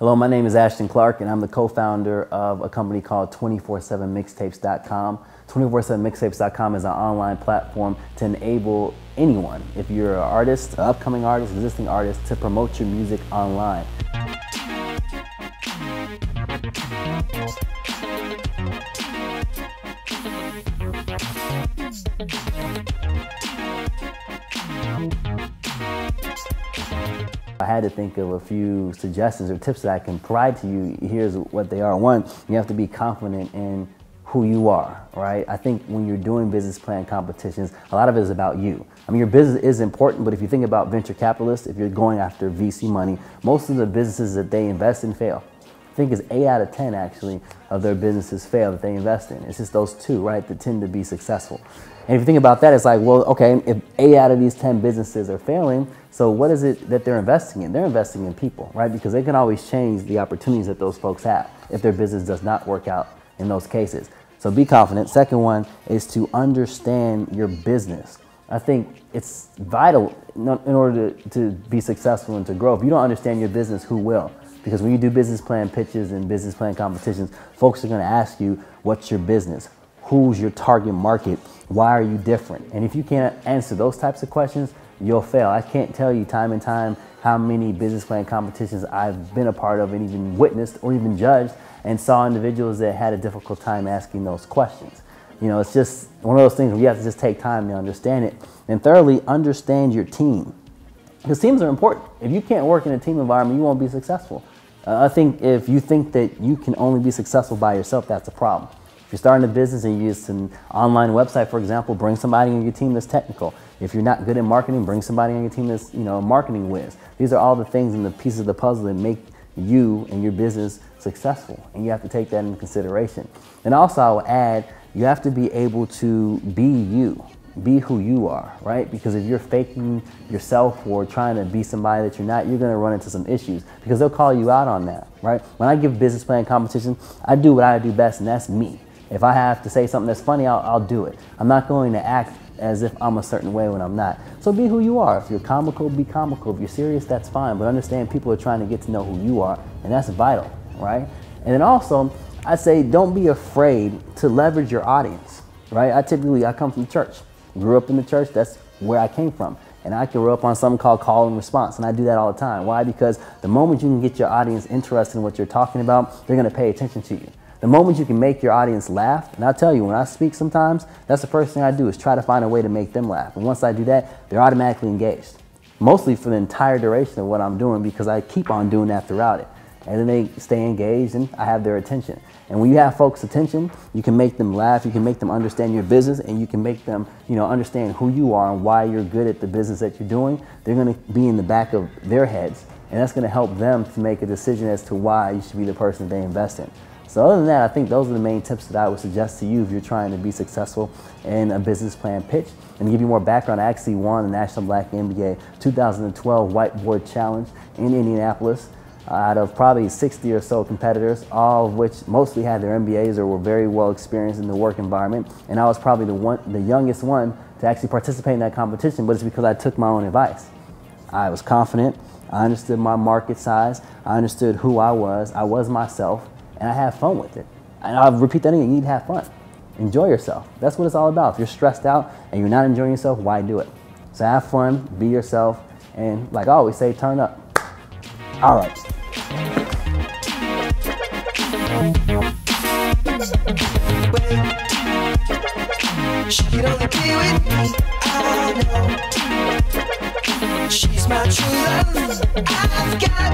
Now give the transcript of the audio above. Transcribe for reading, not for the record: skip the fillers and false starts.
Hello, my name is Ashton Clark, and I'm the co-founder of a company called 247mixtapes.com. 247mixtapes.com is an online platform to enable anyone, if you're an artist, an upcoming artist, existing artist, to promote your music online. I had to think of a few suggestions or tips that I can provide to you. Here's what they are. One, you have to be confident in who you are, right? I think when you're doing business plan competitions, a lot of it is about you. I mean, your business is important, but if you think about venture capitalists, if you're going after VC money, most of the businesses that they invest in fail. I think it's 8 out of 10 actually of their businesses fail that they invest in. It's just those 2, right, that tend to be successful. And if you think about that, it's like, well, okay, if 8 out of these 10 businesses are failing, so what is it that they're investing in? They're investing in people, right? Because they can always change the opportunities that those folks have if their business does not work out in those cases. So be confident. Second one is to understand your business. I think it's vital in order to be successful and to grow. If you don't understand your business, who will? Because when you do business plan pitches and business plan competitions, folks are going to ask you, what's your business? Who's your target market? Why are you different? And if you can't answer those types of questions, you'll fail. I can't tell you time and time how many business plan competitions I've been a part of and even witnessed or even judged and saw individuals that had a difficult time asking those questions. You know, it's just one of those things where you have to just take time to understand it. And thirdly, understand your team. Because teams are important. If you can't work in a team environment, you won't be successful. I think if you think that you can only be successful by yourself, that's a problem. If you're starting a business and you use an online website, for example, bring somebody on your team that's technical. If you're not good at marketing, bring somebody on your team that's, you know, a marketing whiz. These are all the things and the pieces of the puzzle that make you and your business successful, and you have to take that into consideration. And also, I will add, you have to be able to be you. Be who you are, right? Because if you're faking yourself or trying to be somebody that you're not, you're going to run into some issues because they'll call you out on that, right? When I give business plan competition, I do what I do best, and that's me. If I have to say something that's funny, I'll do it. I'm not going to act as if I'm a certain way when I'm not. So be who you are. If you're comical, be comical. If you're serious, that's fine. But understand people are trying to get to know who you are, and that's vital, right? And then also, I say don't be afraid to leverage your audience, right? I come from church. Grew up in the church, that's where I came from. And I grew up on something called call and response, and I do that all the time. Why? Because the moment you can get your audience interested in what you're talking about, they're gonna pay attention to you. The moment you can make your audience laugh, and I'll tell you, when I speak sometimes, that's the first thing I do is try to find a way to make them laugh. And once I do that, they're automatically engaged. Mostly for the entire duration of what I'm doing because I keep on doing that throughout it. And then they stay engaged and I have their attention. And when you have folks' attention, you can make them laugh, you can make them understand your business, and you can make them, you know, understand who you are and why you're good at the business that you're doing. They're gonna be in the back of their heads, and that's gonna help them to make a decision as to why you should be the person they invest in. So other than that, I think those are the main tips that I would suggest to you if you're trying to be successful in a business plan pitch. And to give you more background, I actually won the National Black MBA 2012 Whiteboard Challenge in Indianapolis out of probably 60 or so competitors, all of which mostly had their MBAs or were very well experienced in the work environment. And I was probably the youngest one to actually participate in that competition, but it's because I took my own advice. I was confident, I understood my market size, I understood who I was myself, and I have fun with it. And I'll repeat that again, you need to have fun. Enjoy yourself. That's what it's all about. If you're stressed out and you're not enjoying yourself, why do it? So have fun, be yourself, and like I always say, turn up. All right. She could only be with me, I know. She's my true love, I've got